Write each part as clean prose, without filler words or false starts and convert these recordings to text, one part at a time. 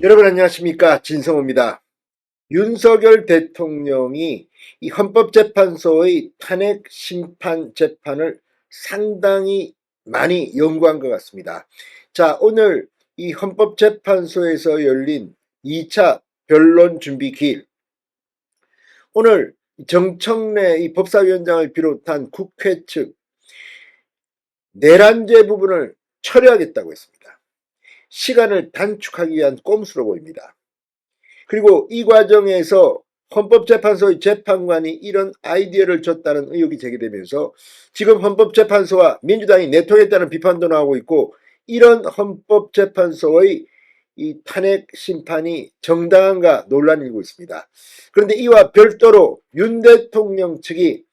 여러분 안녕하십니까, 진성호입니다. 윤석열 대통령이 이 헌법재판소의 탄핵 심판 재판을 상당히 많이 연구한 것 같습니다. 자, 오늘 이 헌법재판소에서 열린 2차 변론 준비 기일, 오늘 정청래 이 법사위원장을 비롯한 국회 측 내란죄 부분을 철회하겠다고 했습니다. 시간을 단축하기 위한 꼼수로 보입니다. 그리고 이 과정에서 헌법재판소의 재판관이 이런 아이디어를 줬다는 의혹이 제기되면서 지금 헌법재판소와 민주당이 내통했다는 비판도 나오고 있고, 이런 헌법재판소의 이 탄핵 심판이 정당한가 논란이 일고 있습니다. 그런데 이와 별도로 윤 대통령 측이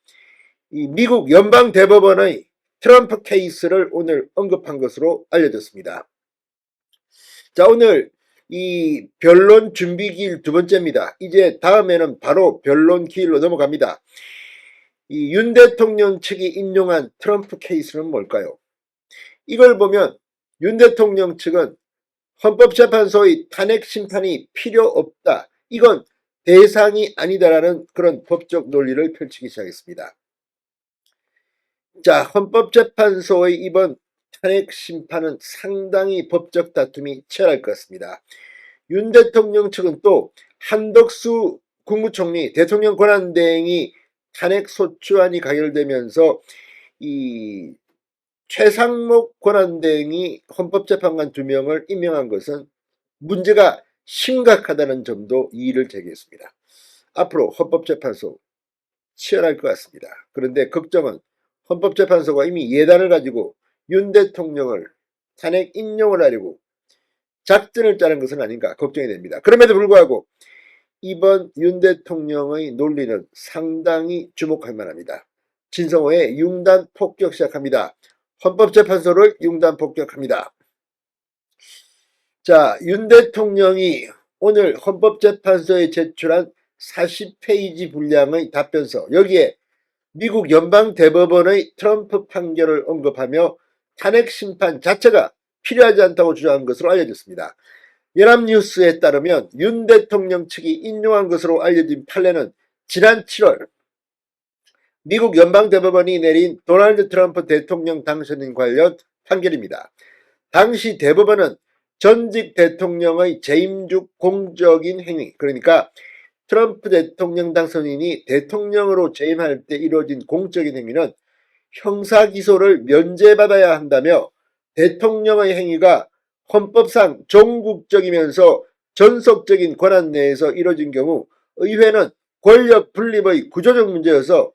이 미국 연방대법원의 트럼프 케이스를 오늘 언급한 것으로 알려졌습니다. 자, 오늘 이 변론 준비 기일 두 번째입니다. 이제 다음에는 바로 변론 기일로 넘어갑니다. 이 윤 대통령 측이 인용한 트럼프 케이스는 뭘까요? 이걸 보면 윤 대통령 측은 헌법재판소의 탄핵 심판이 필요 없다, 이건 대상이 아니다라는 그런 법적 논리를 펼치기 시작했습니다. 자, 헌법재판소의 이번 탄핵 심판은 상당히 법적 다툼이 치열할 것 같습니다. 윤 대통령 측은 또 한덕수 국무총리 대통령 권한대행이 탄핵 소추안이 가결되면서 이 최상목 권한대행이 헌법재판관 2명을 임명한 것은 문제가 심각하다는 점도 이의를 제기했습니다. 앞으로 헌법재판소 치열할 것 같습니다. 그런데 걱정은 헌법재판소가 이미 예단을 가지고 윤 대통령을 탄핵 인용을 하려고 작전을 짜는 것은 아닌가 걱정이 됩니다. 그럼에도 불구하고 이번 윤 대통령의 논리는 상당히 주목할 만합니다. 진성호의 융단 폭격 시작합니다. 헌법재판소를 융단 폭격합니다. 자, 윤 대통령이 오늘 헌법재판소에 제출한 40페이지 분량의 답변서, 여기에 미국 연방대법원의 트럼프 판결을 언급하며 탄핵 심판 자체가 필요하지 않다고 주장한 것으로 알려졌습니다. 연합뉴스에 따르면 윤 대통령 측이 인용한 것으로 알려진 판례는 지난 7월 미국 연방대법원이 내린 도널드 트럼프 대통령 당선인 관련 판결입니다. 당시 대법원은 전직 대통령의 재임juk 공적인 행위, 그러니까 트럼프 대통령 당선인이 대통령으로 재임할 때 이루어진 공적인 행위는 형사기소를 면제받아야 한다며, 대통령의 행위가 헌법상 종국적이면서 전속적인 권한 내에서 이루어진 경우 의회는 권력 분립의 구조적 문제여서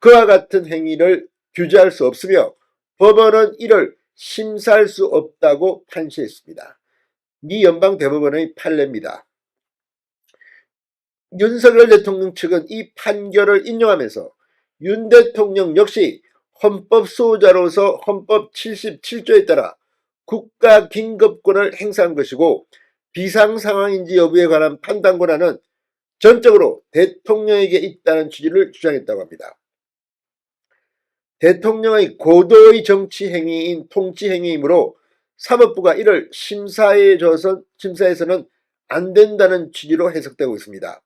그와 같은 행위를 규제할 수 없으며 법원은 이를 심사할 수 없다고 판시했습니다. 미 연방대법원의 판례입니다. 윤석열 대통령 측은 이 판결을 인용하면서 윤 대통령 역시 헌법 수호자로서 헌법 77조에 따라 국가 긴급권을 행사한 것이고 비상상황인지 여부에 관한 판단 권한은 전적으로 대통령에게 있다는 취지를 주장했다고 합니다. 대통령의 고도의 정치 행위인 통치 행위이므로 사법부가 이를 심사해서는 안 된다는 취지로 해석되고 있습니다.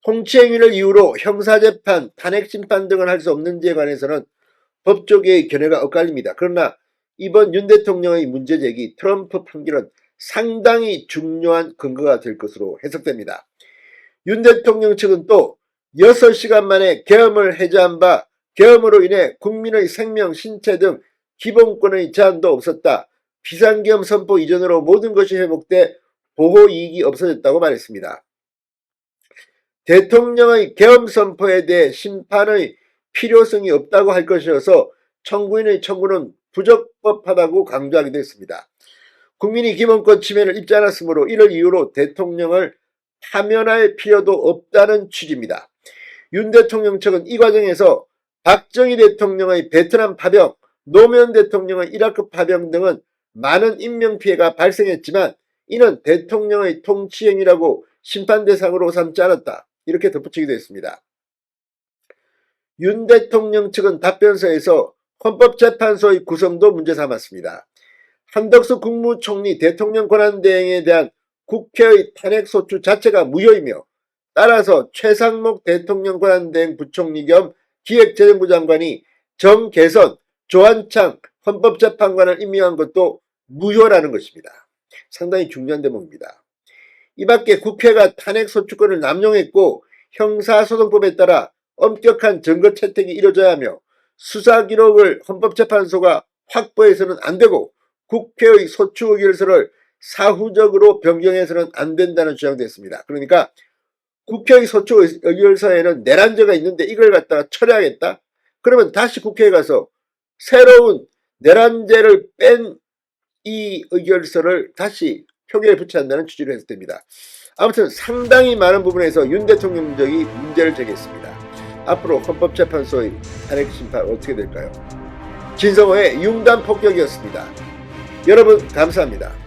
통치 행위를 이유로 형사재판, 탄핵심판 등을 할 수 없는지에 관해서는 법조계의 견해가 엇갈립니다. 그러나 이번 윤 대통령의 문제제기 트럼프 판결은 상당히 중요한 근거가 될 것으로 해석됩니다. 윤 대통령 측은 또 6시간 만에 계엄을 해제한 바 계엄으로 인해 국민의 생명, 신체 등 기본권의 제한도 없었다. 비상계엄 선포 이전으로 모든 것이 회복돼 보호이익이 없어졌다고 말했습니다. 대통령의 계엄 선포에 대해 심판의 필요성이 없다고 할 것이어서 청구인의 청구는 부적법하다고 강조하기도 했습니다. 국민이 기본권 침해를 입지 않았으므로 이를 이유로 대통령을 파면할 필요도 없다는 취지입니다. 윤 대통령 측은 이 과정에서 박정희 대통령의 베트남 파병, 노무현 대통령의 이라크 파병 등은 많은 인명피해가 발생했지만 이는 대통령의 통치행위라고 심판 대상으로 삼지 않았다, 이렇게 덧붙이기도 했습니다. 윤 대통령 측은 답변서에서 헌법재판소의 구성도 문제 삼았습니다. 한덕수 국무총리 대통령 권한대행에 대한 국회의 탄핵소추 자체가 무효이며 따라서 최상목 대통령 권한대행 부총리 겸 기획재정부 장관이 정개선 조한창 헌법재판관을 임명한 것도 무효라는 것입니다. 상당히 중요한 대목입니다. 이 밖에 국회가 탄핵소추권을 남용했고 형사소송법에 따라 엄격한 증거 채택이 이루어져야 하며 수사기록을 헌법재판소가 확보해서는 안되고 국회의 소추 의결서를 사후적으로 변경해서는 안된다는 주장도 했습니다. 그러니까 국회의 소추 의결서에는 내란죄가 있는데 이걸 갖다가 처리하겠다? 그러면 다시 국회에 가서 새로운 내란죄를 뺀 이 의결서를 다시 표결에 붙여야 한다는 취지로 했을 때입니다. 아무튼 상당히 많은 부분에서 윤 대통령적이 문제를 제기했습니다. 앞으로 헌법재판소의 탄핵 심판 어떻게 될까요? 진성호의 융단 폭격이었습니다. 여러분 감사합니다.